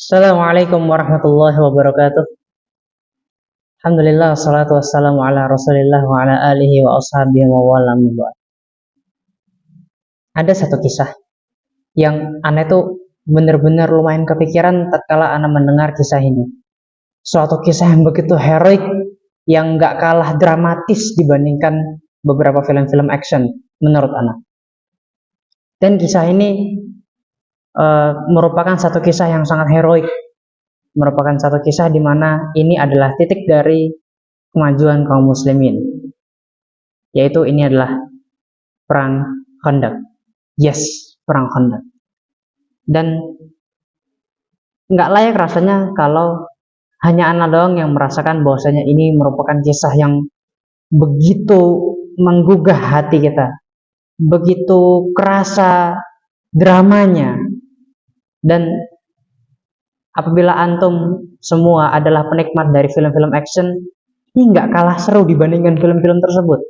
Assalamualaikum warahmatullahi wabarakatuh. Alhamdulillah, salatu wassalamu ala rasulillah wa ala alihi wa ashabihi wa walam. Ada satu kisah yang aneh tuh bener-bener lumayan kepikiran tatkala ana mendengar kisah ini. Suatu kisah yang begitu heroik, yang gak kalah dramatis dibandingkan beberapa film-film action menurut ana. Dan kisah ini merupakan satu kisah yang sangat heroik, merupakan satu kisah di mana ini adalah titik dari kemajuan kaum muslimin, yaitu ini adalah perang Khandaq. Yes, perang Khandaq. Dan nggak layak rasanya kalau hanya anak doang yang merasakan bahwasanya ini merupakan kisah yang begitu menggugah hati kita, begitu kerasa dramanya. Dan apabila antum semua adalah penikmat dari film-film action, ini nggak kalah seru dibandingkan film-film tersebut.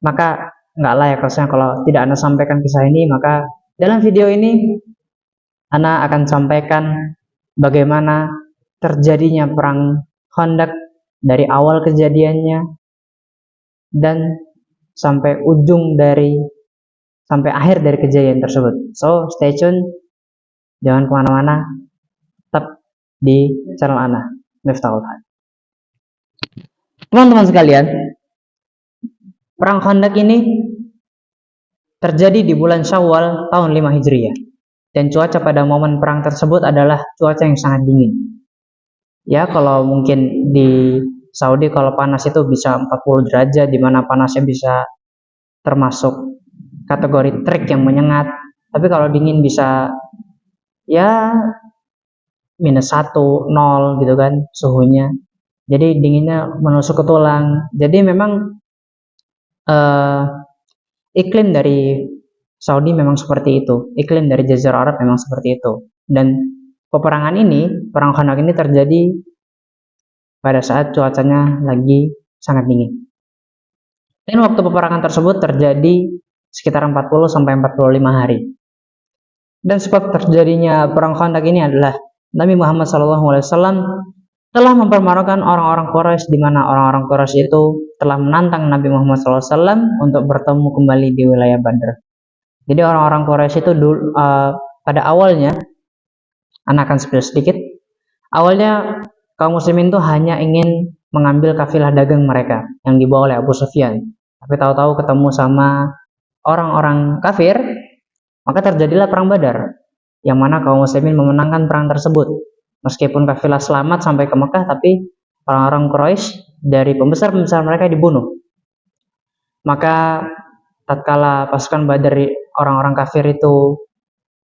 Maka nggak layak rasanya kalau tidak Anda sampaikan kisah ini. Maka dalam video ini Anda akan sampaikan bagaimana terjadinya perang Khandaq dari awal kejadiannya dan sampai akhir dari kejadian tersebut. So stay tune, jangan kemana-mana, tetap di channel Ana Miftahul Haq. Teman-teman sekalian, perang Khandaq ini terjadi di bulan Syawal tahun 5 Hijriah, dan cuaca pada momen perang tersebut adalah cuaca yang sangat dingin. Ya, kalau mungkin di Saudi kalau panas itu bisa 40 derajat, dimana panasnya bisa termasuk kategori terik yang menyengat. Tapi kalau dingin bisa ya -1, 0 gitu kan suhunya. Jadi dinginnya menusuk ke tulang. Jadi memang iklim dari Saudi memang seperti itu. Iklim dari Jazirah Arab memang seperti itu. Dan peperangan ini, perang Khandaq ini terjadi pada saat cuacanya lagi sangat dingin. Dan waktu peperangan tersebut terjadi sekitar 40 sampai 45 hari. Dan sebab terjadinya perang Khandaq ini adalah Nabi Muhammad SAW telah mempermalukan orang-orang Quraisy, di mana orang-orang Quraisy itu telah menantang Nabi Muhammad SAW untuk bertemu kembali di wilayah Badr. Jadi orang-orang Quraisy itu pada awalnya, anak akan spill sedikit. Awalnya kaum muslimin itu hanya ingin mengambil kafilah dagang mereka yang dibawa oleh Abu Sufyan. Tapi tahu-tahu ketemu sama orang-orang kafir, maka terjadilah perang Badar, yang mana kaum muslimin memenangkan perang tersebut. Meskipun kafilah selamat sampai ke Mekah, tapi orang-orang Quraisy dari pembesar-pembesar mereka dibunuh. Maka tatkala pasukan Badar, orang-orang kafir itu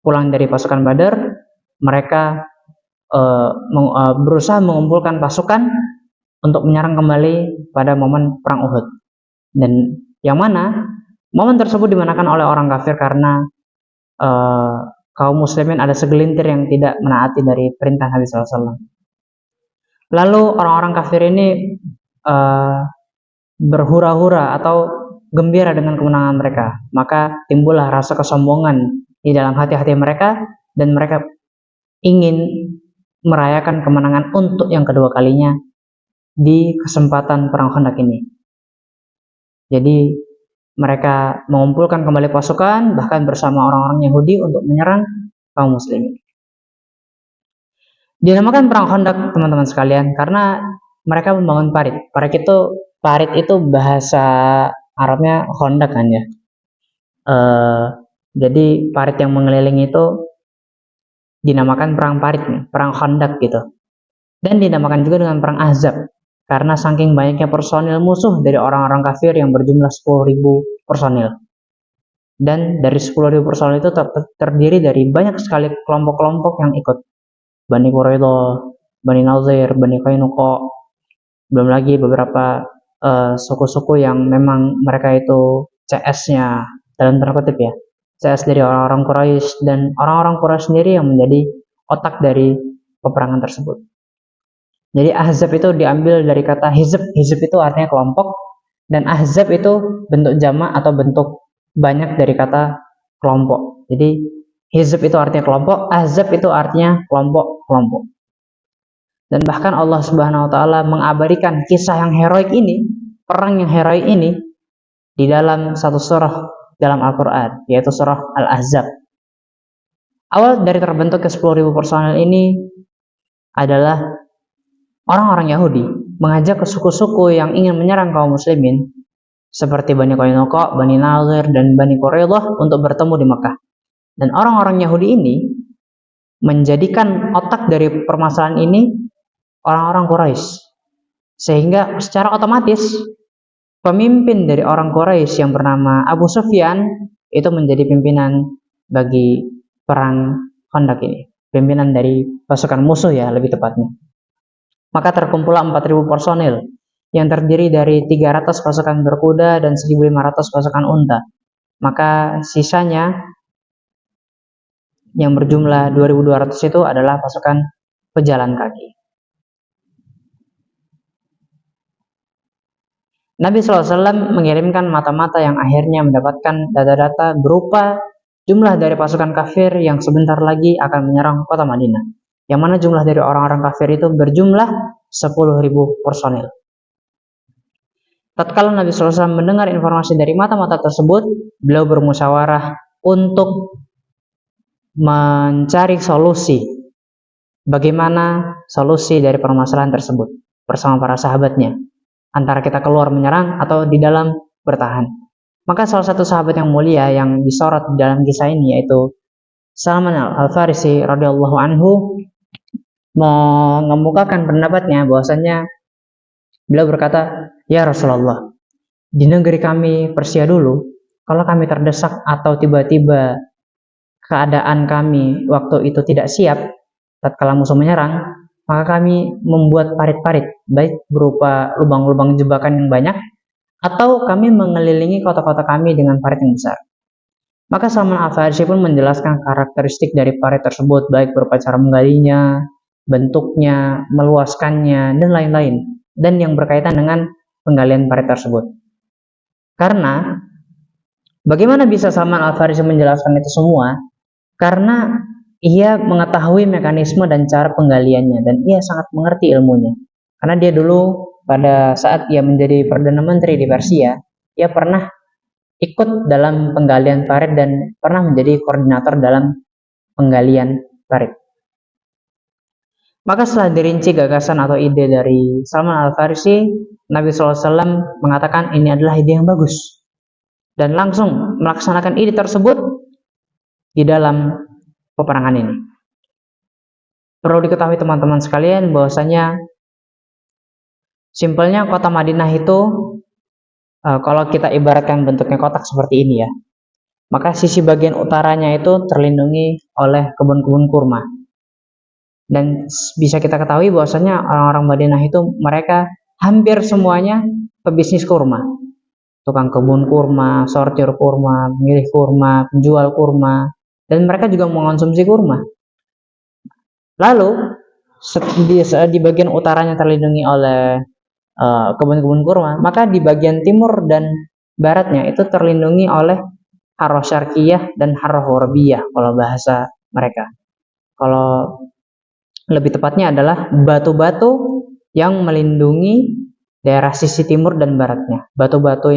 pulang dari pasukan Badar, mereka berusaha mengumpulkan pasukan untuk menyerang kembali pada momen perang Uhud. Dan yang mana momen tersebut dimenangkan oleh orang kafir karena kaum muslimin ada segelintir yang tidak menaati dari perintah Nabi SAW. Lalu orang-orang kafir ini berhura-hura atau gembira dengan kemenangan mereka. Maka timbullah rasa kesombongan di dalam hati-hati mereka, dan mereka ingin merayakan kemenangan untuk yang kedua kalinya di kesempatan perang Khandaq ini. Jadi mereka mengumpulkan kembali pasukan, bahkan bersama orang-orang Yahudi, untuk menyerang kaum muslimin. Dinamakan perang Khandaq, teman-teman sekalian, karena mereka membangun parit. Parit itu bahasa Arabnya Khandaq kan ya. Jadi parit yang mengelilingi itu dinamakan perang parit, perang Khandaq gitu. Dan dinamakan juga dengan perang Ahzab, karena saking banyaknya personil musuh dari orang-orang kafir yang berjumlah 10.000 personil. Dan dari 10.000 personil itu terdiri dari banyak sekali kelompok-kelompok yang ikut. Bani Quraidah, Bani Nazir, Bani Qainuqa, belum lagi beberapa suku-suku yang memang mereka itu CS-nya, dalam tanda kutip ya, CS dari orang-orang Quraisy, dan orang-orang Quraisy sendiri yang menjadi otak dari peperangan tersebut. Jadi Ahzab itu diambil dari kata hizb. Hizb itu artinya kelompok, dan Ahzab itu bentuk jamak atau bentuk banyak dari kata kelompok. Jadi Hizb itu artinya kelompok, ahzab itu artinya kelompok-kelompok. Dan bahkan Allah Subhanahu wa taala mengabadikan kisah yang heroik ini, perang yang heroik ini di dalam satu surah dalam Al-Qur'an, yaitu surah Al-Ahzab. Awal dari terbentuknya 10.000 personel ini adalah orang-orang Yahudi mengajak ke suku-suku yang ingin menyerang kaum muslimin seperti Bani Qainuqa, Bani Nadir, dan Bani Quraidah untuk bertemu di Mekah. Dan orang-orang Yahudi ini menjadikan otak dari permasalahan ini orang-orang Quraisy. Sehingga secara otomatis pemimpin dari orang Quraisy yang bernama Abu Sufyan itu menjadi pimpinan bagi perang Khandaq ini. Pimpinan dari pasukan musuh ya lebih tepatnya. Maka terkumpullah 4.000 personil yang terdiri dari 300 pasukan berkuda dan 1.500 pasukan unta. Maka sisanya yang berjumlah 2.200 itu adalah pasukan pejalan kaki. Nabi SAW mengirimkan mata-mata yang akhirnya mendapatkan data-data berupa jumlah dari pasukan kafir yang sebentar lagi akan menyerang kota Madinah. Yang mana jumlah dari orang-orang kafir itu berjumlah 10.000 personil. Tatkala Nabi SAW mendengar informasi dari mata-mata tersebut, beliau bermusyawarah untuk mencari solusi. Bagaimana solusi dari permasalahan tersebut bersama para sahabatnya. Antara kita keluar menyerang atau di dalam bertahan. Maka salah satu sahabat yang mulia yang disorot di dalam kisah ini yaitu Salman Al-Farisi radhiyallahu anhu mengemukakan pendapatnya bahwasanya beliau berkata, "Ya Rasulullah, di negeri kami Persia dulu, kalau kami terdesak atau tiba-tiba keadaan kami waktu itu tidak siap tatkala musuh menyerang, maka kami membuat parit-parit, baik berupa lubang-lubang jebakan yang banyak, atau kami mengelilingi kota-kota kami dengan parit yang besar." Maka Salman Al-Farisi pun menjelaskan karakteristik dari parit tersebut, baik berupa cara menggalinya, bentuknya, meluaskannya, dan lain-lain, dan yang berkaitan dengan penggalian parit tersebut. Karena, bagaimana bisa Salman Al-Farisi menjelaskan itu semua? Karena ia mengetahui mekanisme dan cara penggaliannya dan ia sangat mengerti ilmunya. Karena dia dulu pada saat ia menjadi Perdana Menteri di Persia, ia pernah ikut dalam penggalian parit dan pernah menjadi koordinator dalam penggalian parit. Maka setelah dirinci gagasan atau ide dari Salman Al-Farisi, Nabi SAW mengatakan ini adalah ide yang bagus. Dan langsung melaksanakan ide tersebut di dalam peperangan ini. Perlu diketahui teman-teman sekalian bahwasanya simpelnya kota Madinah itu kalau kita ibaratkan bentuknya kotak seperti ini ya, maka sisi bagian utaranya itu terlindungi oleh kebun-kebun kurma. Dan bisa kita ketahui bahwasanya orang-orang Madinah itu mereka hampir semuanya pebisnis kurma. Tukang kebun kurma, sortir kurma, pemilih kurma, penjual kurma, dan mereka juga mengonsumsi kurma. Lalu di bagian utaranya terlindungi oleh kebun-kebun kurma, maka di bagian timur dan baratnya itu terlindungi oleh Harrah Syarqiyah dan Harrah Gharbiyah kalau bahasa mereka. Kalau lebih tepatnya adalah batu-batu yang melindungi daerah sisi timur dan baratnya. Batu-batu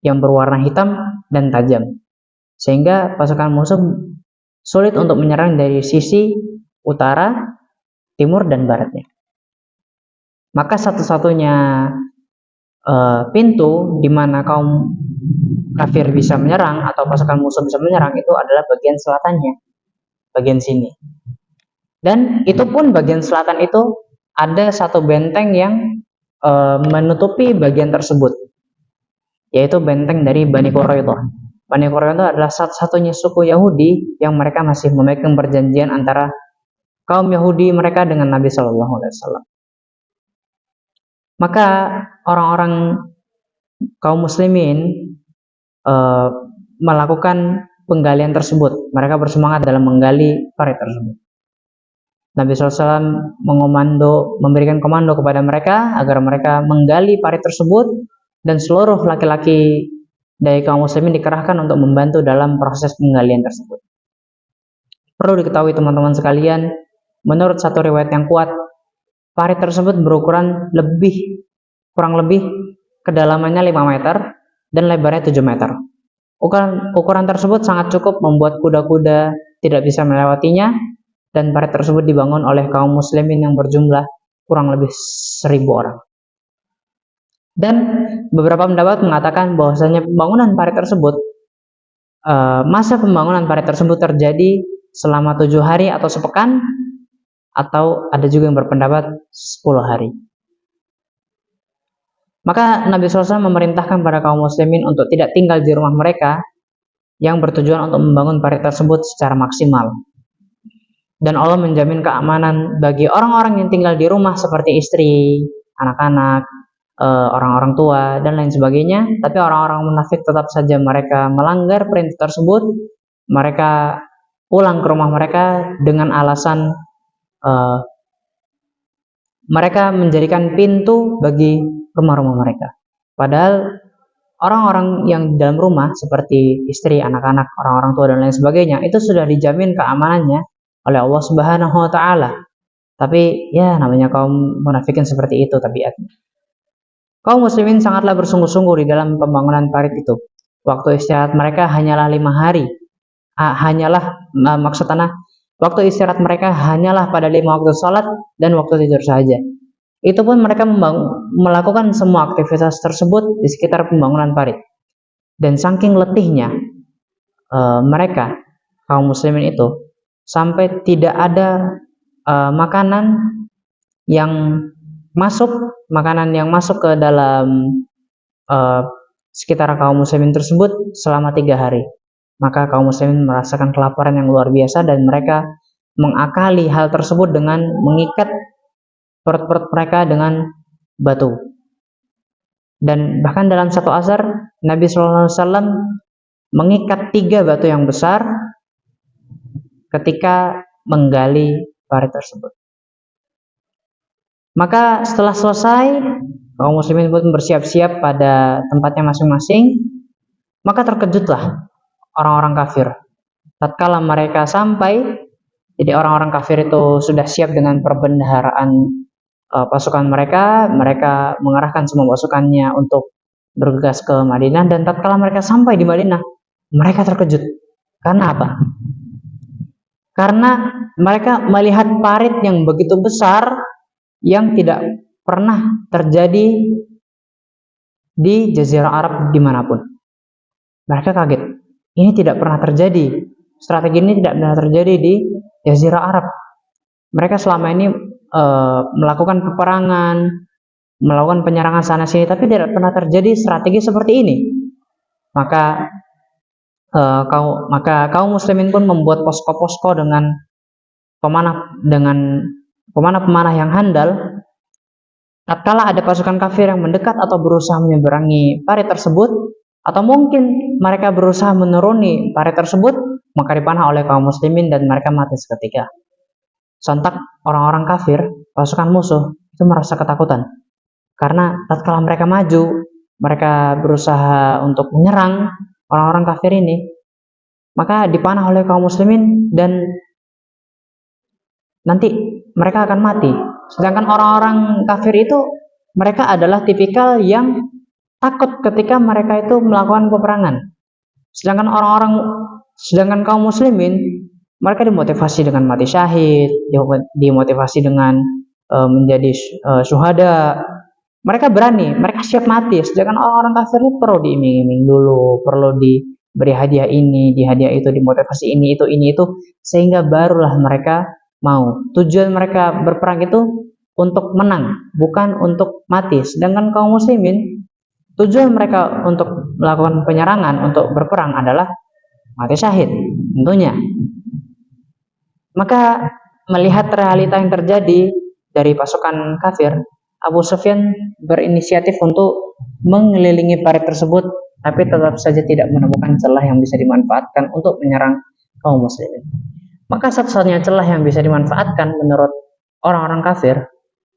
yang berwarna hitam dan tajam. Sehingga pasukan musuh sulit untuk menyerang dari sisi utara, timur, dan baratnya. Maka satu-satunya pintu di mana kaum kafir bisa menyerang atau pasukan musuh bisa menyerang itu adalah bagian selatannya, bagian sini. Dan itu pun bagian selatan itu ada satu benteng yang menutupi bagian tersebut, yaitu benteng dari Bani Quraidah. Bani Quraidah adalah satu-satunya suku Yahudi yang mereka masih memegang perjanjian antara kaum Yahudi mereka dengan Nabi Shallallahu Alaihi Wasallam. Maka orang-orang kaum muslimin melakukan penggalian tersebut. Mereka bersemangat dalam menggali parit tersebut. Nabi SAW memberikan komando kepada mereka agar mereka menggali parit tersebut dan seluruh laki-laki dari kaum muslimin dikerahkan untuk membantu dalam proses penggalian tersebut. Perlu diketahui teman-teman sekalian, menurut satu riwayat yang kuat, parit tersebut berukuran kurang lebih kedalamannya 5 meter dan lebarnya 7 meter. Ukuran tersebut sangat cukup membuat kuda-kuda tidak bisa melewatinya, dan parit tersebut dibangun oleh kaum muslimin yang berjumlah kurang lebih 1.000 orang. Dan beberapa pendapat mengatakan bahwasanya masa pembangunan parit tersebut terjadi selama 7 hari atau sepekan, atau ada juga yang berpendapat 10 hari. Maka Nabi SAW memerintahkan pada kaum muslimin untuk tidak tinggal di rumah mereka yang bertujuan untuk membangun parit tersebut secara maksimal. Dan Allah menjamin keamanan bagi orang-orang yang tinggal di rumah seperti istri, anak-anak, orang-orang tua, dan lain sebagainya. Tapi orang-orang munafik tetap saja mereka melanggar perintah tersebut. Mereka pulang ke rumah mereka dengan alasan mereka menjadikan pintu bagi rumah-rumah mereka. Padahal orang-orang yang di dalam rumah seperti istri, anak-anak, orang-orang tua, dan lain sebagainya itu sudah dijamin keamanannya oleh Allah Subhanahu wa taala. Tapi ya namanya kaum munafikin seperti itu tabiatnya. Kaum muslimin sangatlah bersungguh-sungguh di dalam pembangunan parit itu. Waktu istirahat mereka hanyalah 5 hari. Waktu istirahat mereka hanyalah pada 5 waktu sholat dan waktu tidur saja. Itu pun mereka melakukan semua aktivitas tersebut di sekitar pembangunan parit. Dan saking letihnya mereka, kaum muslimin itu, sampai tidak ada makanan yang masuk ke dalam sekitar kaum muslimin tersebut selama 3 hari. Maka kaum muslimin merasakan kelaparan yang luar biasa, dan mereka mengakali hal tersebut dengan mengikat perut-perut mereka dengan batu. Dan bahkan dalam satu asar, Nabi SAW mengikat 3 batu yang besar ketika menggali parit tersebut. Maka setelah selesai, kaum muslimin pun bersiap-siap pada tempatnya masing-masing. Maka terkejutlah orang-orang kafir tatkala mereka sampai. Jadi orang-orang kafir itu sudah siap dengan perbendaharaan pasukan mereka mengerahkan semua pasukannya untuk bergegas ke Madinah. Dan tatkala mereka sampai di Madinah, mereka terkejut. Karena apa? Karena mereka melihat parit yang begitu besar yang tidak pernah terjadi di Jazirah Arab dimanapun. Mereka kaget. Ini tidak pernah terjadi. Strategi ini tidak pernah terjadi di Jazirah Arab. Mereka selama ini melakukan peperangan, melakukan penyerangan sana sini, tapi tidak pernah terjadi strategi seperti ini. Maka kaum muslimin pun membuat posko-posko dengan pemanah yang handal. Tatkala ada pasukan kafir yang mendekat atau berusaha menyeberangi parit tersebut, atau mungkin mereka berusaha menuruni parit tersebut, maka dipanah oleh kaum muslimin dan mereka mati seketika. Sontak orang-orang kafir, pasukan musuh, itu merasa ketakutan. Karena tatkala mereka maju, mereka berusaha untuk menyerang orang-orang kafir ini, maka dipanah oleh kaum muslimin dan nanti mereka akan mati. Sedangkan orang-orang kafir itu, mereka adalah tipikal yang takut ketika mereka itu melakukan peperangan. Sedangkan kaum muslimin, mereka dimotivasi dengan mati syahid, dimotivasi dengan menjadi syuhada. Mereka berani, mereka siap mati. Sedangkan orang-orang kafir itu perlu diiming-iming dulu, perlu diberi hadiah ini, hadiah itu, dimotivasi ini itu, sehingga barulah mereka mau. Tujuan mereka berperang itu untuk menang, bukan untuk mati. Sedangkan kaum muslimin, tujuan mereka untuk melakukan penyerangan, untuk berperang adalah mati syahid tentunya. Maka melihat realita yang terjadi dari pasukan kafir, Abu Sufyan berinisiatif untuk mengelilingi parit tersebut, tapi tetap saja tidak menemukan celah yang bisa dimanfaatkan untuk menyerang kaum muslimin. Maka satu-satunya celah yang bisa dimanfaatkan menurut orang-orang kafir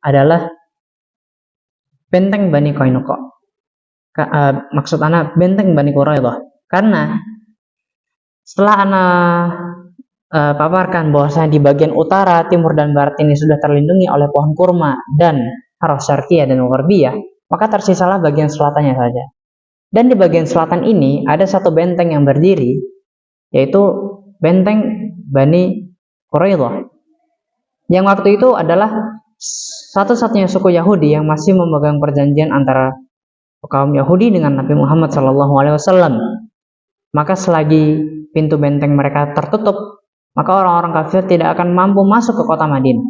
adalah benteng Bani Qainuqa. Maksud anak benteng Bani Quraidah. Karena setelah anak paparkan bahwasanya di bagian utara, timur, dan barat ini sudah terlindungi oleh pohon kurma dan Haros Syarqiyah dan Gharbiyah, maka tersisalah bagian selatannya saja. Dan di bagian selatan ini ada satu benteng yang berdiri, yaitu benteng Bani Quraidah, yang waktu itu adalah satu-satunya suku Yahudi yang masih memegang perjanjian antara kaum Yahudi dengan Nabi Muhammad SAW. Maka selagi pintu benteng mereka tertutup, maka orang-orang kafir tidak akan mampu masuk ke kota Madinah.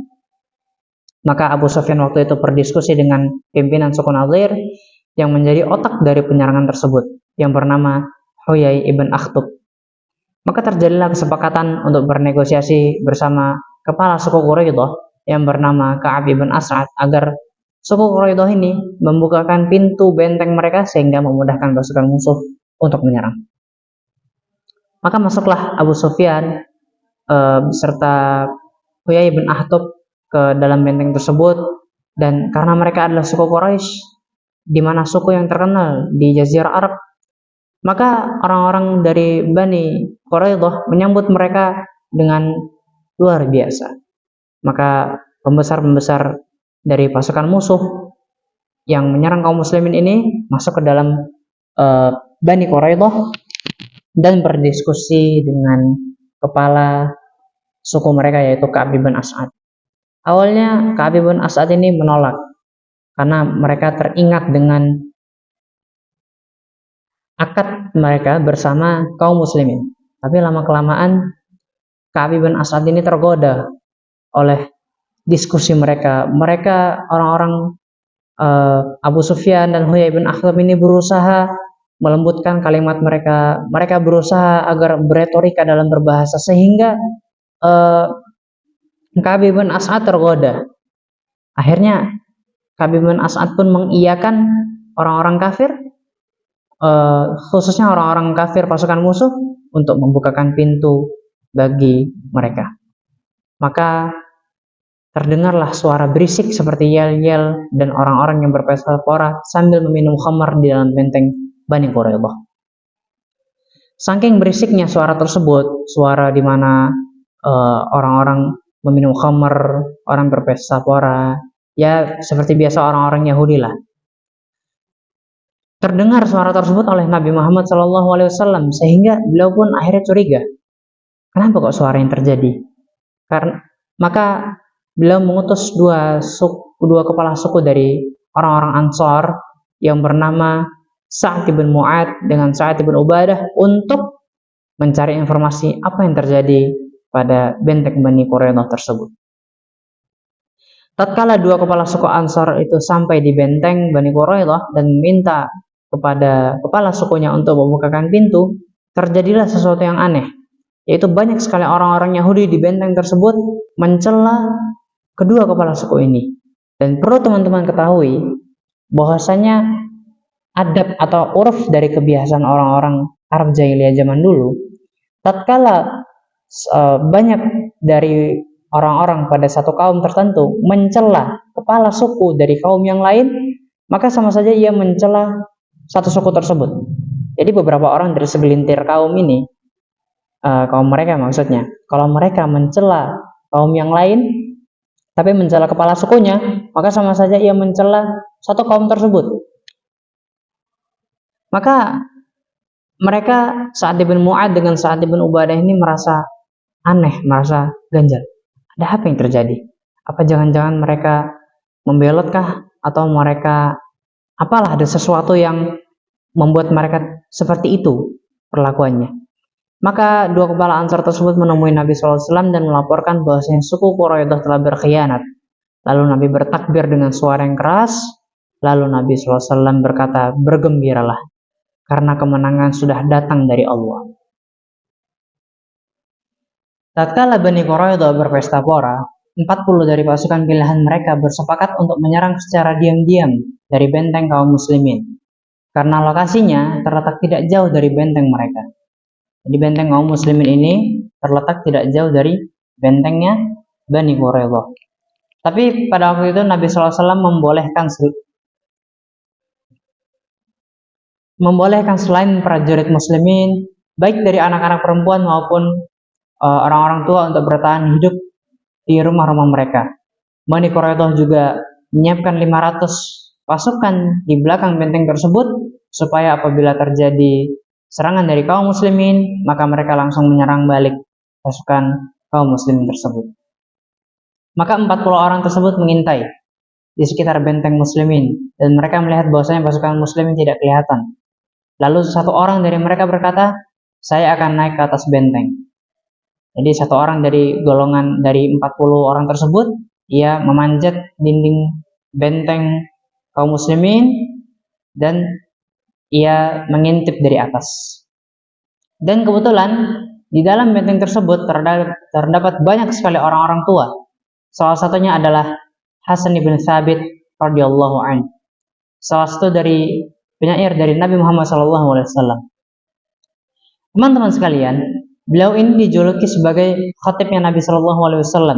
Maka Abu Sufyan waktu itu berdiskusi dengan pimpinan suku Nadir yang menjadi otak dari penyerangan tersebut, yang bernama Huyai ibn Akhtab. Maka terjadilah kesepakatan untuk bernegosiasi bersama kepala suku Quraidah yang bernama Ka'ab ibn As'ad agar suku Quraidah ini membukakan pintu benteng mereka sehingga memudahkan pasukan musuh untuk menyerang. Maka masuklah Abu Sufyan beserta Huyai bin Akhtab ke dalam benteng tersebut, dan karena mereka adalah suku Quraisy, di mana suku yang terkenal di Jazirah Arab, maka orang-orang dari Bani Quraidah menyambut mereka dengan luar biasa. Maka pembesar-pembesar dari pasukan musuh yang menyerang kaum muslimin ini masuk ke dalam Bani Quraidah dan berdiskusi dengan kepala suku mereka, yaitu Ka'ab bin As'ad. Awalnya Ka'ab bin As'ad ini menolak karena mereka teringat dengan akad mereka bersama kaum muslimin. Tapi lama-kelamaan Ka'ab bin As'ad ini tergoda oleh diskusi mereka. Mereka orang-orang Abu Sufyan dan Huyai bin Akhtab ini berusaha melembutkan kalimat mereka. Mereka berusaha agar beretorika dalam berbahasa sehingga Ka'ab bin As'ad tergoda. Akhirnya Ka'ab bin As'ad pun mengiyakan orang-orang kafir, khususnya orang-orang kafir pasukan musuh, untuk membukakan pintu bagi mereka. Maka terdengarlah suara berisik seperti yel-yel dan orang-orang yang berpesta pora sambil meminum khamar di dalam benteng Bani Quraidah. Saking berisiknya suara tersebut, suara di mana orang-orang meminum khamar, orang berpesta pora, ya seperti biasa orang-orang Yahudi lah. Terdengar suara tersebut oleh Nabi Muhammad SAW, sehingga beliau pun akhirnya curiga, kenapa kok suara yang terjadi? Maka beliau mengutus dua kepala suku dari orang-orang Ansar yang bernama Sa'ad bin Mu'ad dengan Sa'ad bin Ubadah untuk mencari informasi apa yang terjadi pada benteng Bani Quraidah tersebut. Tatkala dua kepala suku Ansar itu sampai di benteng Bani Quraidah dan meminta kepada kepala sukunya untuk membukakan pintu, terjadilah sesuatu yang aneh, yaitu banyak sekali orang-orang Yahudi di benteng tersebut mencela kedua kepala suku ini. Dan perlu teman-teman ketahui bahwasanya adab atau uruf dari kebiasaan orang-orang Arab jahiliyah zaman dulu, tatkala banyak dari orang-orang pada satu kaum tertentu mencela kepala suku dari kaum yang lain, maka sama saja ia mencela satu suku tersebut. Jadi beberapa orang dari segelintir kaum ini, kaum mereka maksudnya, kalau mereka mencela kaum yang lain tapi mencela kepala sukunya, maka sama saja ia mencela satu kaum tersebut. Maka mereka Sa'ad bin Mu'ad dengan Sa'ad bin Ubadah ini merasa aneh, merasa ganjal. Ada apa yang terjadi? Apa jangan-jangan mereka membelotkah? Atau mereka apalah, ada sesuatu yang membuat mereka seperti itu perlakuannya. Maka dua kepala Ansar tersebut menemui Nabi SAW dan melaporkan bahwasanya suku Quraidah telah berkhianat. Lalu Nabi bertakbir dengan suara yang keras. Lalu Nabi SAW berkata, bergembiralah, karena kemenangan sudah datang dari Allah. Tatkala Bani Quraidah berpesta pora, 40 dari pasukan pilihan mereka bersepakat untuk menyerang secara diam-diam dari benteng kaum muslimin, karena lokasinya terletak tidak jauh dari benteng mereka. Jadi benteng kaum muslimin ini terletak tidak jauh dari bentengnya Bani Quraidah. Tapi pada waktu itu Nabi SAW membolehkan selain prajurit muslimin, baik dari anak-anak perempuan maupun orang-orang tua untuk bertahan hidup di rumah-rumah mereka. Bani Quraidah juga menyiapkan 500 pasukan di belakang benteng tersebut supaya apabila terjadi serangan dari kaum muslimin, maka mereka langsung menyerang balik pasukan kaum muslimin tersebut. Maka 40 orang tersebut mengintai di sekitar benteng muslimin dan mereka melihat bahwasanya pasukan muslimin tidak kelihatan. Lalu satu orang dari mereka berkata, "Saya akan naik ke atas benteng." Jadi satu orang dari golongan dari 40 orang tersebut, ia memanjat dinding benteng kaum muslimin dan ia mengintip dari atas. Dan kebetulan di dalam benteng tersebut terdapat banyak sekali orang-orang tua. Salah satunya adalah Hasan ibn Thabit radhiyallahu anhu. Salah satu dari penyair dari Nabi Muhammad SAW. Teman-teman sekalian, beliau ini dijuluki sebagai khatibnya Nabi SAW.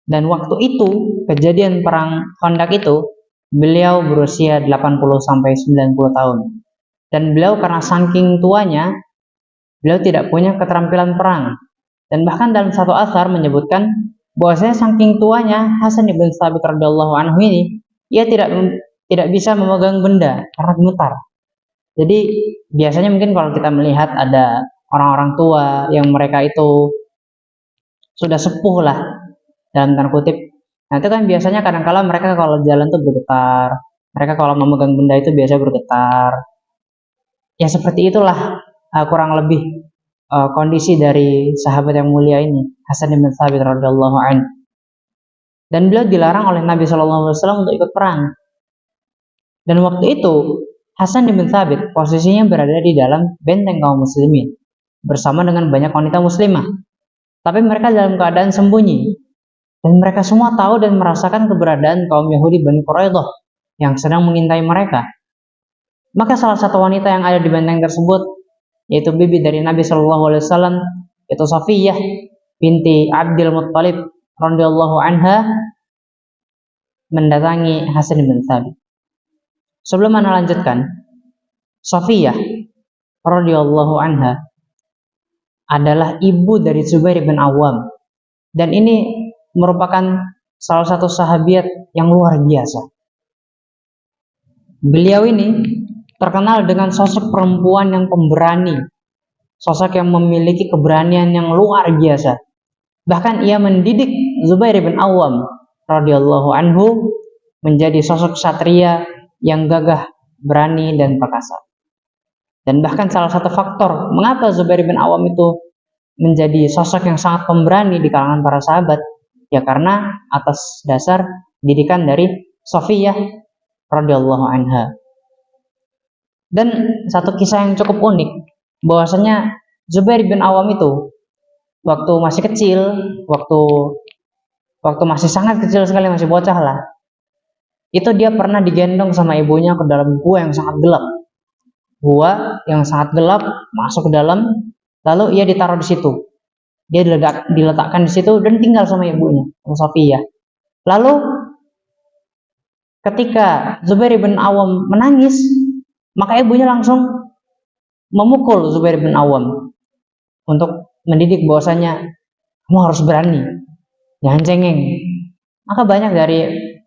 Dan waktu itu, kejadian perang Khandaq itu, beliau berusia 80 sampai 90 tahun. Dan beliau karena saking tuanya, beliau tidak punya keterampilan perang. Dan bahkan dalam satu asar menyebutkan bahwasanya saking tuanya Hasan ibn Thabit radhiyallahu anhu ini, ia tidak bisa memegang benda karena gemetar. Jadi biasanya mungkin kalau kita melihat ada orang-orang tua yang mereka itu sudah sepuh lah dalam tanda kutip. Nah itu kan biasanya kadang-kala mereka kalau jalan tuh bergetar, mereka kalau memegang benda itu biasa bergetar. Ya seperti itulah kurang lebih kondisi dari sahabat yang mulia ini, Hasan bin Thabit radhiyallahu anhu. Dan beliau dilarang oleh Nabi SAW untuk ikut perang. Dan waktu itu Hasan bin Thabit posisinya berada di dalam benteng kaum muslimin bersama dengan banyak wanita muslimah. Tapi mereka dalam keadaan sembunyi. Dan mereka semua tahu dan merasakan keberadaan kaum Yahudi Bani Quraidah yang sedang mengintai mereka. Maka salah satu wanita yang ada di benteng tersebut, yaitu bibi dari Nabi SAW, yaitu Safiyah binti Abdul Muttalib radhiyallahu anha, mendatangi Hasan bin Thabit. Sebelum Anda lanjutkan, Safiyah radhiyallahu anha adalah ibu dari Zubair bin Awam, dan ini merupakan salah satu sahabiat yang luar biasa. Beliau ini terkenal dengan sosok perempuan yang pemberani, sosok yang memiliki keberanian yang luar biasa. Bahkan ia mendidik Zubair bin Awam radhiyallahu anhu menjadi sosok satria yang gagah, berani dan perkasa. Dan bahkan salah satu faktor mengapa Zubair bin Awam itu menjadi sosok yang sangat pemberani di kalangan para sahabat, ya karena atas dasar didikan dari Safiyah radhiyallahu anha. Dan satu kisah yang cukup unik, bahwasanya Zubair bin Awam itu waktu masih kecil, waktu masih sangat kecil sekali, masih bocah lah, itu dia pernah digendong sama ibunya ke dalam gua yang sangat gelap. Gua yang sangat gelap, masuk ke dalam, lalu ia ditaruh di situ. Dia diletakkan di situ dan tinggal sama ibunya, Safiyah. Lalu ketika Zubair bin Awam menangis, maka ibunya langsung memukul Zubair bin Awam untuk mendidik bahwasanya kamu harus berani, jangan cengeng. Maka banyak dari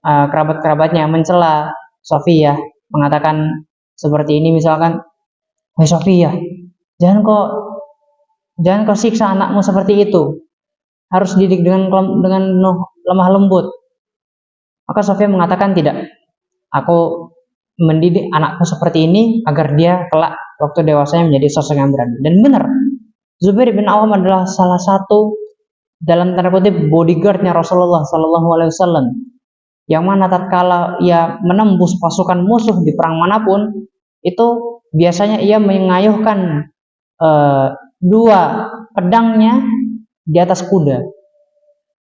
kerabat-kerabatnya yang mencela Safiyah, mengatakan seperti ini, misalkan, "Hei Safiyah, jangan kau siksa anakmu seperti itu. Harus didik dengan lemah lembut." Maka Safiyah mengatakan, "Tidak. Aku mendidik anakku seperti ini agar dia kelak waktu dewasanya menjadi sosok yang berani." Dan benar, Zubair bin Awam adalah salah satu dalam tanda kutip bodyguardnya Rasulullah SAW, yang mana tatkala ia menembus pasukan musuh di perang manapun, itu biasanya ia mengayuhkan dua pedangnya di atas kuda.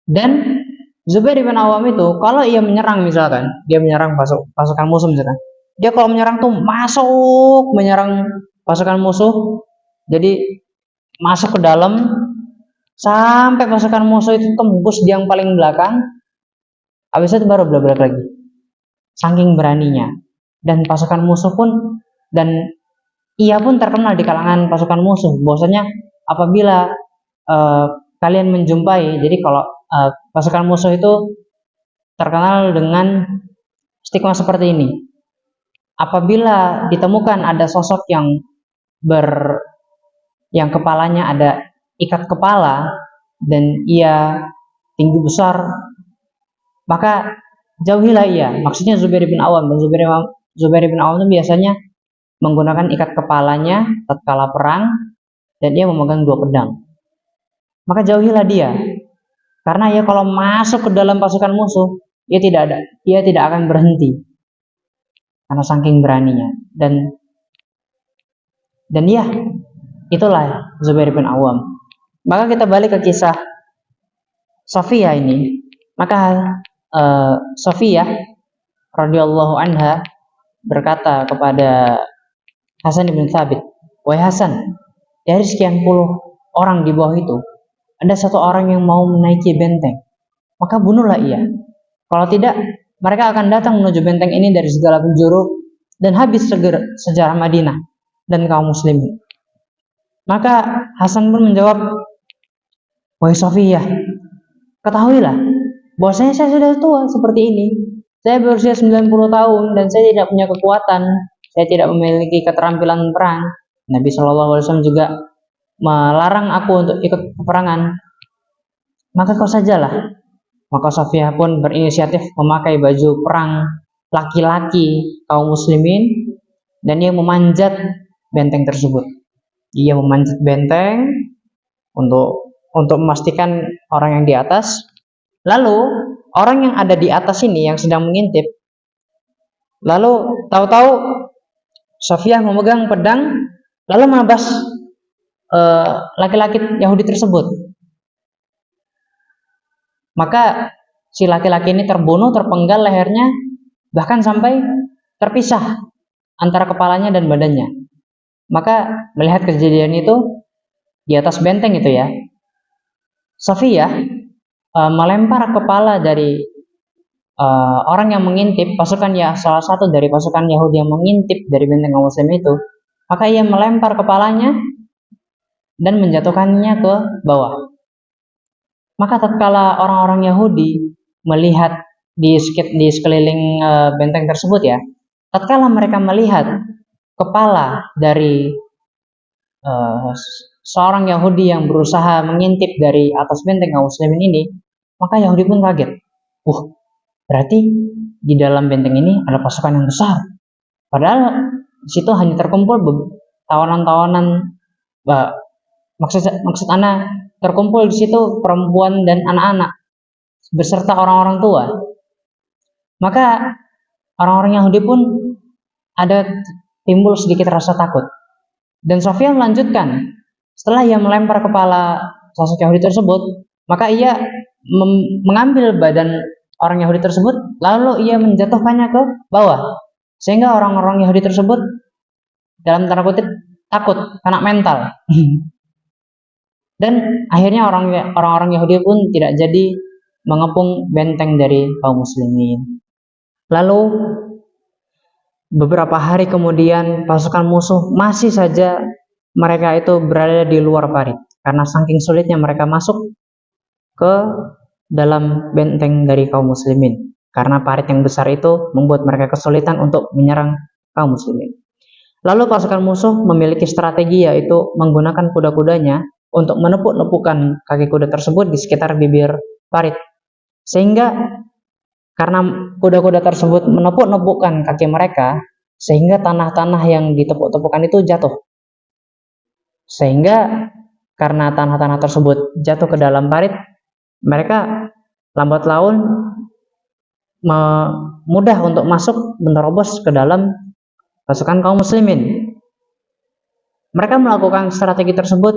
Dan Zubair bin Awam itu kalau ia menyerang, misalkan dia menyerang pasukan musuh, misalkan dia kalau menyerang tuh masuk menyerang pasukan musuh, jadi masuk ke dalam sampai pasukan musuh itu tembus di yang paling belakang, habis itu baru balik lagi, saking beraninya. Dan pasukan musuh pun, dan ia pun terkenal di kalangan pasukan musuh bahwasanya apabila kalian menjumpai, jadi kalau pasukan musuh itu terkenal dengan stigma seperti ini. Apabila ditemukan ada sosok yang kepalanya ada ikat kepala dan ia tinggi besar, maka jauhilah ia. Maksudnya Zubair bin Awam, dan Zubair bin Awam itu biasanya menggunakan ikat kepalanya tatkala perang dan ia memegang 2 pedang. Maka jauhilah dia, karena ia kalau masuk ke dalam pasukan musuh, ia tidak akan berhenti karena saking beraninya. Dan ya, itulah Zubair bin Awam. Maka kita balik ke kisah Safiyah ini. Maka Safiyah radhiyallahu anha berkata kepada Hasan bin Thabit, "Wahai Hasan, dari sekian puluh orang di bawah itu, ada satu orang yang mau menaiki benteng, maka bunuhlah ia. Kalau tidak, mereka akan datang menuju benteng ini dari segala penjuru dan habis sejarah Madinah dan kaum muslimin." Maka Hasan pun menjawab, "Wahai Safiyah, ketahuilah bahwasanya saya sudah tua seperti ini. Saya berusia 90 tahun dan saya tidak punya kekuatan. Saya tidak memiliki keterampilan perang. Nabi Shallallahu Alaihi Wasallam juga melarang aku untuk ikut peperangan. Maka kau sajalah." Maka Safiyah pun berinisiatif memakai baju perang laki-laki kaum muslimin dan ia memanjat benteng tersebut. Ia memanjat benteng untuk memastikan orang yang di atas. Lalu orang yang ada di atas ini yang sedang mengintip, lalu tahu-tahu Safiyah memegang pedang lalu menebas laki-laki Yahudi tersebut. Maka si laki-laki ini terbunuh, terpenggal lehernya, bahkan sampai terpisah antara kepalanya dan badannya. Maka melihat kejadian itu di atas benteng itu ya, Safiyah melempar kepala dari orang yang mengintip pasukan, ya salah satu dari pasukan Yahudi yang mengintip dari benteng kaum muslim itu. Maka ia melempar kepalanya dan menjatuhkannya ke bawah. Maka tatkala orang-orang Yahudi melihat di sekeliling benteng tersebut ya, tatkala mereka melihat kepala dari seorang Yahudi yang berusaha mengintip dari atas benteng kaum muslimin ini, maka Yahudi pun kaget. Berarti di dalam benteng ini ada pasukan yang besar. Padahal di situ hanya terkumpul tawanan-tawanan, maksud anak terkumpul di situ perempuan dan anak-anak beserta orang-orang tua. Maka orang-orang Yahudi pun ada timbul sedikit rasa takut. Dan Safiyah melanjutkan, setelah ia melempar kepala sosok Yahudi tersebut, maka ia mengambil badan orang Yahudi tersebut lalu ia menjatuhkannya ke bawah, sehingga orang-orang Yahudi tersebut dalam tanda kutip takut, kena mental. Dan akhirnya orang-orang Yahudi pun tidak jadi mengepung benteng dari kaum muslimin. Lalu beberapa hari kemudian pasukan musuh masih saja mereka itu berada di luar parit karena saking sulitnya mereka masuk ke dalam benteng dari kaum muslimin, karena parit yang besar itu membuat mereka kesulitan untuk menyerang kaum muslimin. Lalu pasukan musuh memiliki strategi, yaitu menggunakan kuda-kudanya untuk menepuk-nepukkan kaki kuda tersebut di sekitar bibir parit, sehingga karena kuda-kuda tersebut menepuk-nepukkan kaki mereka, sehingga tanah-tanah yang ditepuk-tepukkan itu jatuh, sehingga karena tanah-tanah tersebut jatuh ke dalam parit, mereka lambat laun mudah untuk masuk menerobos ke dalam pasukan kaum muslimin. Mereka melakukan strategi tersebut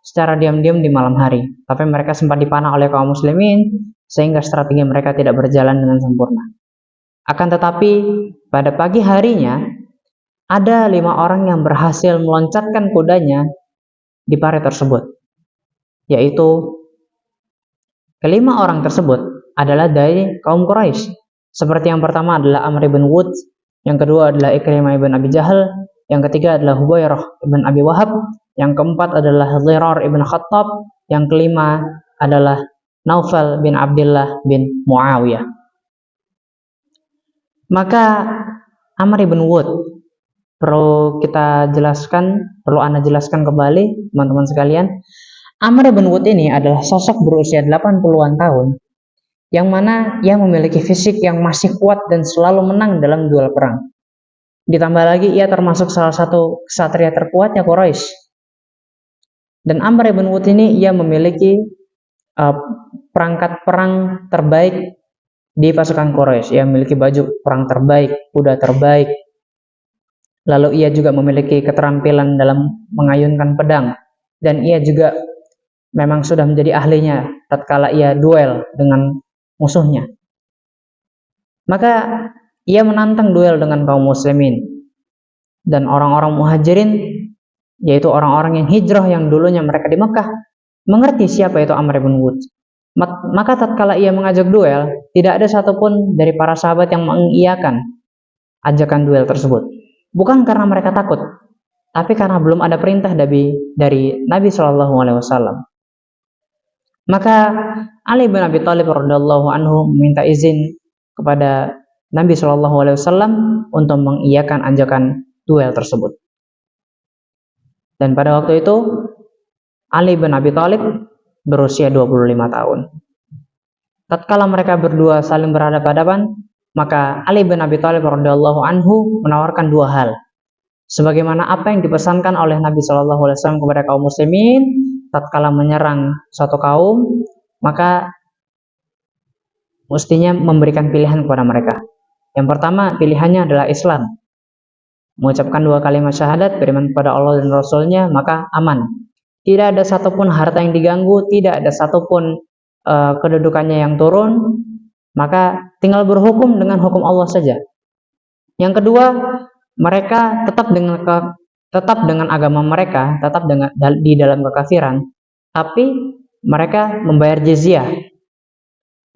secara diam-diam di malam hari, tapi mereka sempat dipanah oleh kaum muslimin sehingga strategi mereka tidak berjalan dengan sempurna. Akan tetapi pada pagi harinya ada 5 orang yang berhasil meloncatkan kudanya di parit tersebut, yaitu kelima orang tersebut adalah dari kaum Quraisy. Seperti yang pertama adalah Amr ibn Wud, yang kedua adalah Ikrimah ibn Abi Jahal, yang ketiga adalah Hubairah ibn Abi Wahab, yang keempat adalah Dhirar ibn Khattab, Yang kelima adalah Naufal bin Abdullah bin Muawiyah. Maka Amr ibn Wud perlu Anda jelaskan kembali teman-teman sekalian. Amr ibn Wud ini adalah sosok berusia 80-an tahun yang mana ia memiliki fisik yang masih kuat dan selalu menang dalam duel perang. Ditambah lagi ia termasuk salah satu ksatria terkuatnya Quraisy. Dan Amr ibn Wud ini ia memiliki perangkat perang terbaik di pasukan Quraisy. Ia memiliki baju perang terbaik, kuda terbaik. Lalu ia juga memiliki keterampilan dalam mengayunkan pedang, dan ia juga memang sudah menjadi ahlinya tatkala ia duel dengan musuhnya. Maka ia menantang duel dengan kaum muslimin dan orang-orang muhajirin, yaitu orang-orang yang hijrah yang dulunya mereka di Mekah, mengerti siapa itu Amr ibn Wud. Maka tatkala ia mengajak duel, tidak ada satupun dari para sahabat yang mengiyakan ajakan duel tersebut. Bukan karena mereka takut, tapi karena belum ada perintah dari Nabi SAW. Maka Ali bin Abi Thalib radhiyallahu anhu meminta izin kepada Nabi SAW untuk mengiyakan ajakan duel tersebut. Dan pada waktu itu Ali bin Abi Thalib berusia 25 tahun. Tatkala mereka berdua saling berhadapan-hadapan, maka Ali bin Abi Thalib radhiyallahu anhu menawarkan dua hal. Sebagaimana apa yang dipesankan oleh Nabi SAW kepada kaum muslimin tatkala menyerang suatu kaum, maka mestinya memberikan pilihan kepada mereka. Yang pertama, pilihannya adalah Islam. Mengucapkan dua kalimat syahadat, beriman kepada Allah dan Rasul-Nya, maka aman. Tidak ada satupun harta yang diganggu, tidak ada satupun kedudukannya yang turun, maka tinggal berhukum dengan hukum Allah saja. Yang kedua, mereka tetap dengan agama mereka, tetap di dalam kekafiran, tapi mereka membayar jizyah.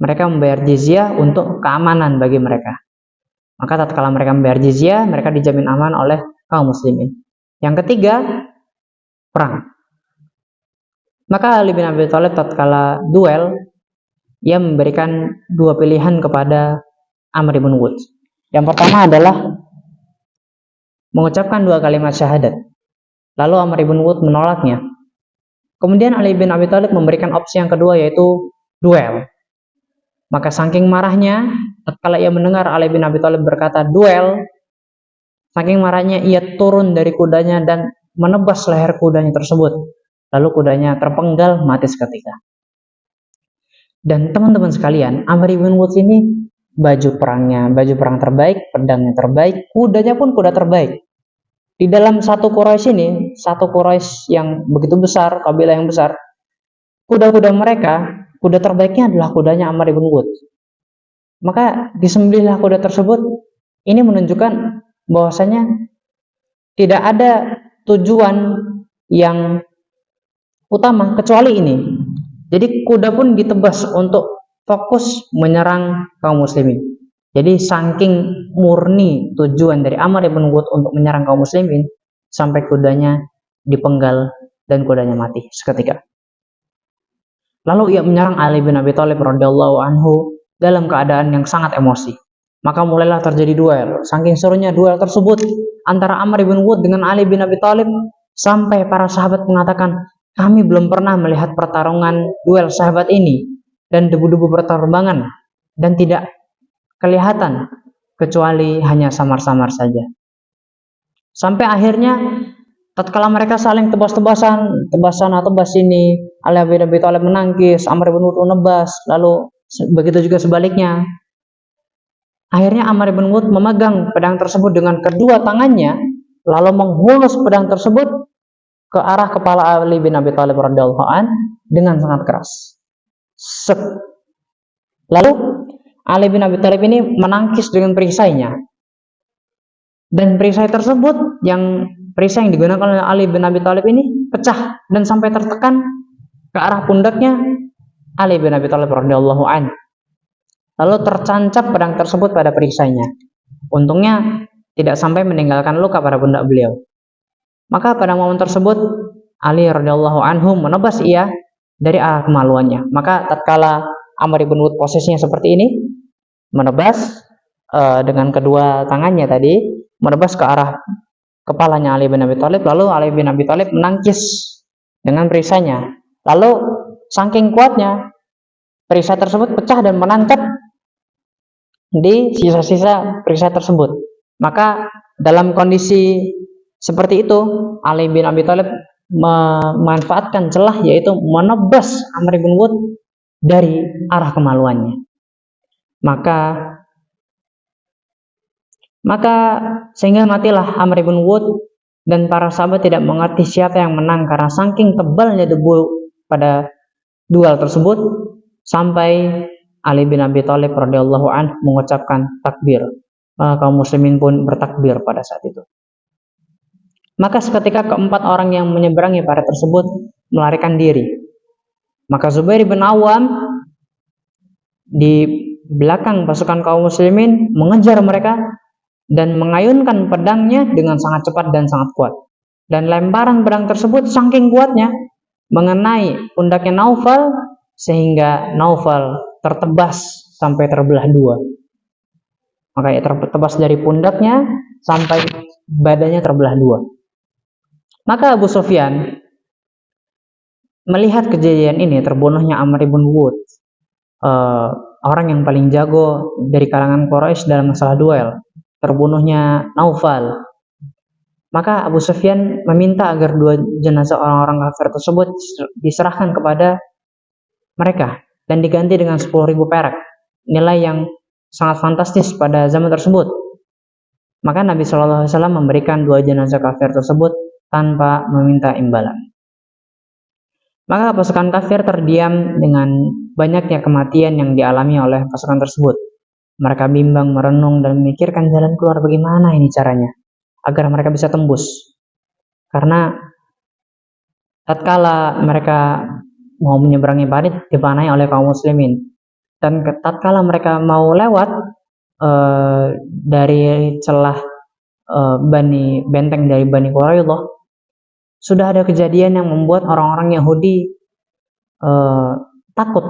Mereka membayar jizyah untuk keamanan bagi mereka. Maka tatkala mereka membayar jizyah, mereka dijamin aman oleh kaum muslimin. Yang ketiga, perang. Maka Ali bin Abi Thalib tatkala duel, ia memberikan dua pilihan kepada Amr ibn Wud. Yang pertama adalah mengucapkan dua kalimat syahadat. Lalu Amr ibn Wud menolaknya. Kemudian Ali bin Abi Thalib memberikan opsi yang kedua, yaitu duel. Maka saking marahnya tatkala ia mendengar Ali bin Abi Thalib berkata duel, saking marahnya ia turun dari kudanya dan menebas leher kudanya tersebut. Lalu kudanya terpenggal mati seketika. Dan teman-teman sekalian, Amr ibn Wud ini baju perang terbaik, pedangnya terbaik, kudanya pun kuda terbaik. Di dalam satu Quraisy yang begitu besar, kabilah yang besar, kuda-kuda mereka, kuda terbaiknya adalah kudanya Amr ibn Wud. Maka disembelihlah kuda tersebut. Ini menunjukkan bahwasanya tidak ada tujuan yang utama kecuali ini. Jadi kuda pun ditebas untuk fokus menyerang kaum muslimin. Jadi saking murni tujuan dari Amr ibn Wud untuk menyerang kaum muslimin, sampai kudanya dipenggal dan kudanya mati seketika. Lalu ia menyerang Ali bin Abi Thalib radhiyallahu anhu dalam keadaan yang sangat emosi. Maka mulailah terjadi duel. Saking serunya duel tersebut antara Amr ibn Wud dengan Ali bin Abi Thalib, sampai para sahabat mengatakan, kami belum pernah melihat pertarungan duel sahabat ini, dan debu-debu berterbangan dan tidak kelihatan kecuali hanya samar-samar saja. Sampai akhirnya tatkala mereka saling tebas-tebasan, tebas sana tebas sini, Ali bin Abi Thalib menangkis, Amr ibn Wud menebas, lalu begitu juga sebaliknya. Akhirnya Amr ibn Wud memegang pedang tersebut dengan kedua tangannya, lalu menghunus pedang tersebut ke arah kepala Ali bin Abi Thalib radhiyallahu an dengan sangat keras. Lalu Ali bin Abi Thalib ini menangkis dengan perisainya. Dan perisai tersebut, perisai yang digunakan oleh Ali bin Abi Thalib ini pecah dan sampai tertekan ke arah pundaknya Ali bin Abi Thalib radhiyallahu an. Lalu tercancap pedang tersebut pada perisainya. Untungnya tidak sampai meninggalkan luka pada pundak beliau. Maka pada momen tersebut Ali radhiyallahu anhu menebas ia dari arah kemaluannya. Maka tatkala Amr ibn Wud posisinya seperti ini, menebas dengan kedua tangannya tadi, menebas ke arah kepalanya Ali bin Abi Thalib, lalu Ali bin Abi Thalib menangkis dengan perisainya. Lalu saking kuatnya, perisai tersebut pecah dan menancap di sisa-sisa perisai tersebut. Maka dalam kondisi seperti itu, Ali bin Abi Thalib memanfaatkan celah, yaitu menebas Amr bin Wud dari arah kemaluannya. Maka sehingga matilah Amr bin Wud, dan para sahabat tidak mengerti siapa yang menang karena saking tebalnya debu pada duel tersebut, sampai Ali bin Abi Thalib radhiyallahu anhu mengucapkan takbir. Kaum muslimin pun bertakbir pada saat itu. Maka seketika keempat orang yang menyeberangi parit tersebut melarikan diri. Maka Zubair bin Awam di belakang pasukan kaum muslimin mengejar mereka dan mengayunkan pedangnya dengan sangat cepat dan sangat kuat. Dan lemparan pedang tersebut saking kuatnya mengenai pundaknya Naufal, sehingga Naufal tertebas sampai terbelah dua. Makanya tertebas dari pundaknya sampai badannya terbelah dua. Maka Abu Sufyan melihat kejadian ini, terbunuhnya Amr bin Wud, orang yang paling jago dari kalangan Quraisy dalam masalah duel, terbunuhnya Naufal. Maka Abu Sufyan meminta agar dua jenazah orang-orang kafir tersebut diserahkan kepada mereka dan diganti dengan 10.000 perak, nilai yang sangat fantastis pada zaman tersebut. Maka Nabi SAW memberikan dua jenazah kafir tersebut tanpa meminta imbalan. Maka pasukan kafir terdiam dengan banyaknya kematian yang dialami oleh pasukan tersebut. Mereka bimbang, merenung, dan memikirkan jalan keluar bagaimana ini caranya agar mereka bisa tembus. Karena tatkala mereka mau menyeberangi parit dipanai oleh kaum muslimin, dan tatkala mereka mau lewat dari celah benteng dari Bani Quraidah, sudah ada kejadian yang membuat orang-orang Yahudi takut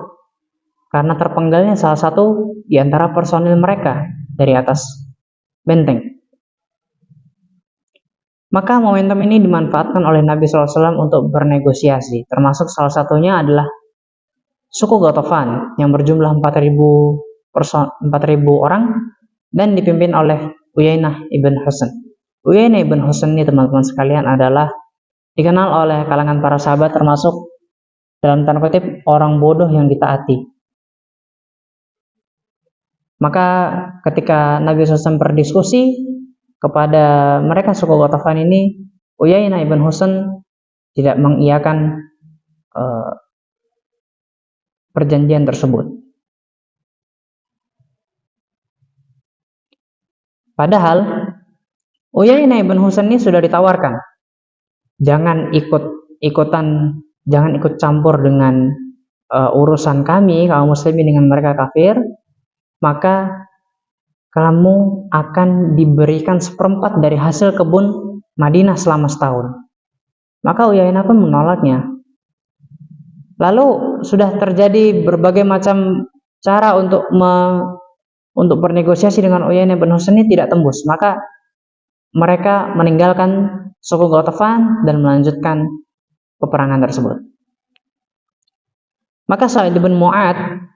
karena terpenggalnya salah satu di antara personil mereka dari atas benteng. Maka momentum ini dimanfaatkan oleh Nabi SAW untuk bernegosiasi, termasuk salah satunya adalah suku Ghatafan yang berjumlah 4.000 orang dan dipimpin oleh Uyainah ibn Husain. Uyainah ibn Husain ini, teman-teman sekalian, adalah dikenal oleh kalangan para sahabat termasuk dalam tanda kutip orang bodoh yang ditaati. Maka ketika Nabi SAW berdiskusi kepada mereka suku Ghatafan ini, Uyainah ibn Husain tidak mengiyakan perjanjian tersebut. Padahal Uyainah ibn Husain ini sudah ditawarkan, jangan ikut campur dengan urusan kami kaum muslimin dengan mereka kafir, maka kamu akan diberikan 1/4 dari hasil kebun Madinah selama setahun. Maka Uyainah pun menolaknya. Lalu sudah terjadi berbagai macam cara untuk bernegosiasi dengan Uyainah bin Husain ini tidak tembus. Maka mereka meninggalkan suku Ghatafan dan melanjutkan peperangan tersebut. Maka Sa'id bin Mu'adz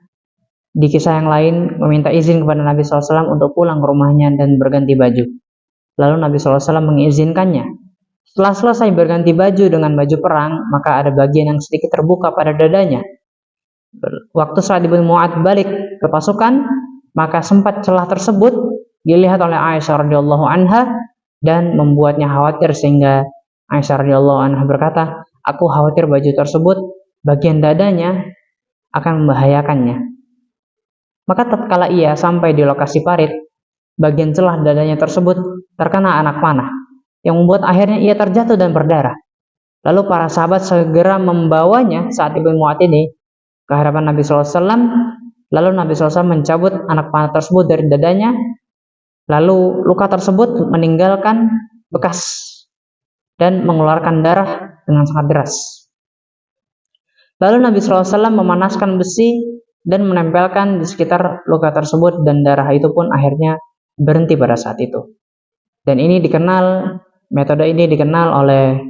di kisah yang lain meminta izin kepada Nabi SAW untuk pulang ke rumahnya dan berganti baju. Lalu Nabi SAW mengizinkannya. Setelah selesai berganti baju dengan baju perang, maka ada bagian yang sedikit terbuka pada dadanya. Waktu Sa'id bin Mu'adz balik ke pasukan, maka sempat celah tersebut dilihat oleh Aisyah radhiyallahu anha dan membuatnya khawatir, sehingga Aisyah radhiyallahu anha berkata, aku khawatir baju tersebut bagian dadanya akan membahayakannya. Maka tatkala ia sampai di lokasi parit, bagian celah dadanya tersebut terkena anak panah, yang membuat akhirnya ia terjatuh dan berdarah. Lalu para sahabat segera membawanya saat Ibnu Mu'adz ini ke hadapan Nabi SAW. Lalu Nabi SAW mencabut anak panah tersebut dari dadanya. Lalu luka tersebut meninggalkan bekas dan mengeluarkan darah dengan sangat deras. Lalu Nabi SAW memanaskan besi dan menempelkan di sekitar luka tersebut, dan darah itu pun akhirnya berhenti pada saat itu. Dan metode ini dikenal oleh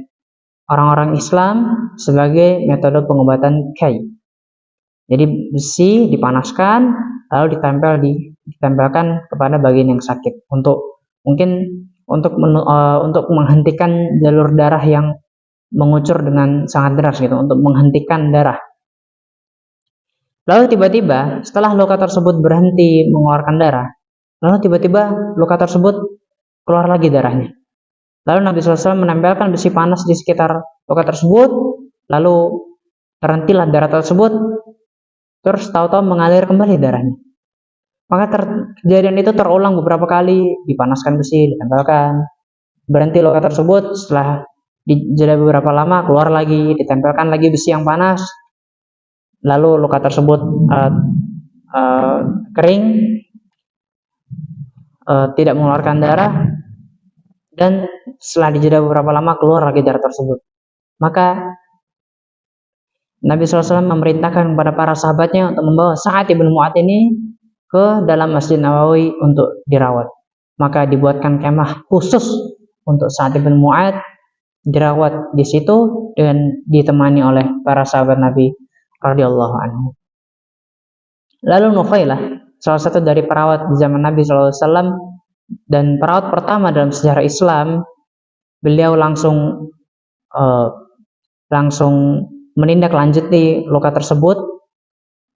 orang-orang Islam sebagai metode pengobatan Kai. Jadi besi dipanaskan lalu ditempelkan kepada bagian yang sakit untuk menghentikan jalur darah yang mengucur dengan sangat deras gitu, untuk menghentikan darah. Lalu tiba-tiba setelah luka tersebut berhenti mengeluarkan darah, lalu tiba-tiba luka tersebut keluar lagi darahnya. Lalu Nabi SAW menempelkan besi panas di sekitar luka tersebut, lalu terhentilah darah tersebut, terus tahu-tahu mengalir kembali darahnya. Maka kejadian itu terulang beberapa kali, dipanaskan besi, ditempelkan, berhenti luka tersebut, setelah dijeda beberapa lama keluar lagi, ditempelkan lagi besi yang panas, lalu luka tersebut kering, tidak mengeluarkan darah, dan setelah dijeda beberapa lama keluar lagi darah tersebut. Maka Nabi SAW memerintahkan kepada para sahabatnya untuk membawa Sa'ad ibn Mu'adz ini ke dalam Masjid Nabawi untuk dirawat. Maka dibuatkan kemah khusus untuk Sa'ad ibn Mu'adz dirawat di situ dan ditemani oleh para sahabat Nabi radhiyallahu anhu. Lalu Nufailah, salah satu dari perawat di zaman Nabi SAW dan perawat pertama dalam sejarah Islam, beliau langsung menindaklanjuti luka tersebut,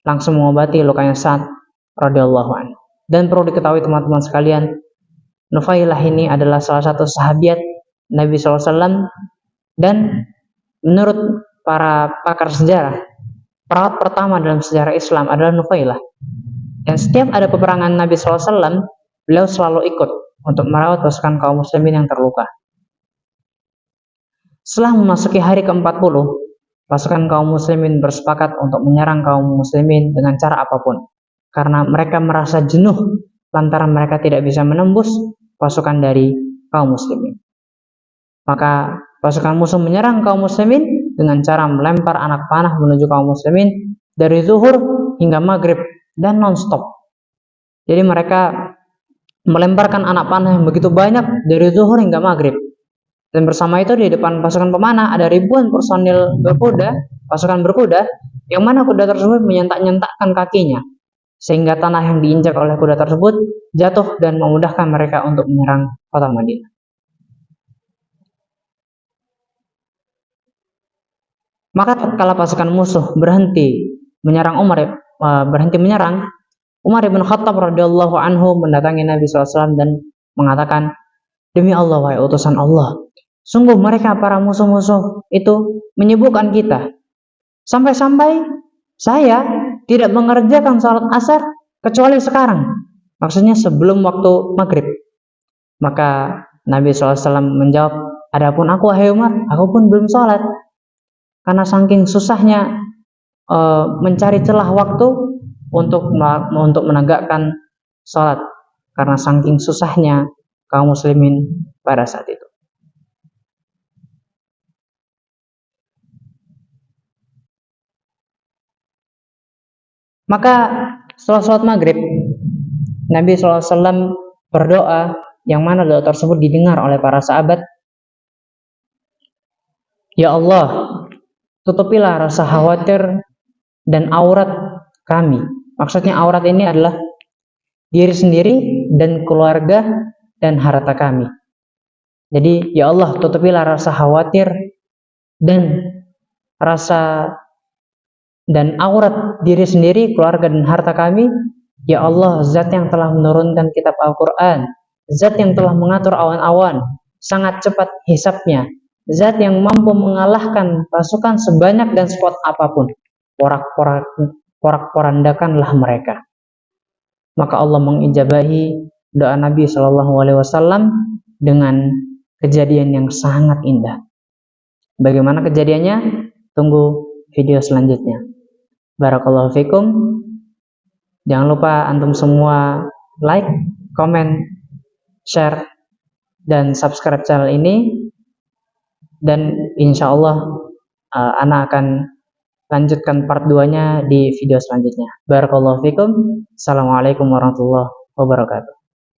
langsung mengobati lukanya Sa'ad radhiyallahu anhu. Dan perlu diketahui teman-teman sekalian, Nufailah ini adalah salah satu sahabiat Nabi SAW, dan menurut para pakar sejarah, perawat pertama dalam sejarah Islam adalah Nufailah. Dan setiap ada peperangan Nabi SAW, beliau selalu ikut untuk merawat pasukan kaum muslimin yang terluka. Setelah memasuki hari ke-40, pasukan kaum muslimin bersepakat untuk menyerang kaum muslimin dengan cara apapun, karena mereka merasa jenuh lantaran mereka tidak bisa menembus pasukan dari kaum muslimin. Maka pasukan musuh menyerang kaum muslimin dengan cara melempar anak panah menuju kaum muslimin dari zuhur hingga maghrib dan non-stop. Jadi mereka melemparkan anak panah yang begitu banyak dari zuhur hingga maghrib. Dan bersama itu di depan pasukan pemanah ada ribuan personil pasukan berkuda, yang mana kuda tersebut menyentak-nyentakkan kakinya, sehingga tanah yang diinjak oleh kuda tersebut jatuh dan memudahkan mereka untuk menyerang kota Madinah. Maka tatkala pasukan musuh berhenti menyerang, Umar ibn Khattab radhiyallahu anhu mendatangi Nabi SAW dan mengatakan, "Demi Allah, wahai utusan Allah, sungguh mereka para musuh-musuh itu menyibukkan kita, sampai-sampai saya tidak mengerjakan salat asar kecuali sekarang." Maksudnya sebelum waktu maghrib. Maka Nabi SAW menjawab, "Adapun aku, wahai Umar, aku pun belum salat, karena saking susahnya mencari celah waktu untuk menegakkan salat, karena saking susahnya kaum muslimin pada saat itu." Maka setelah sholat maghrib, Nabi SAW berdoa, yang mana doa tersebut didengar oleh para sahabat. "Ya Allah, tutupilah rasa khawatir dan aurat kami." Maksudnya aurat ini adalah diri sendiri dan keluarga dan harta kami. Jadi ya Allah, tutupilah rasa khawatir dan aurat diri sendiri, keluarga dan harta kami. Ya Allah, zat yang telah menurunkan kitab Al-Quran, zat yang telah mengatur awan-awan, sangat cepat hisapnya, zat yang mampu mengalahkan pasukan sebanyak dan sekuat apapun, porak-porandakanlah mereka. Maka Allah mengijabahi doa Nabi SAW dengan kejadian yang sangat indah. Bagaimana kejadiannya? Tunggu video selanjutnya. Barakallahu fikum. Jangan lupa antum semua like, comment, share, dan subscribe channel ini. Dan insya Allah ana akan lanjutkan part 2-nya di video selanjutnya. Barakallahu fikum. Assalamualaikum warahmatullahi wabarakatuh.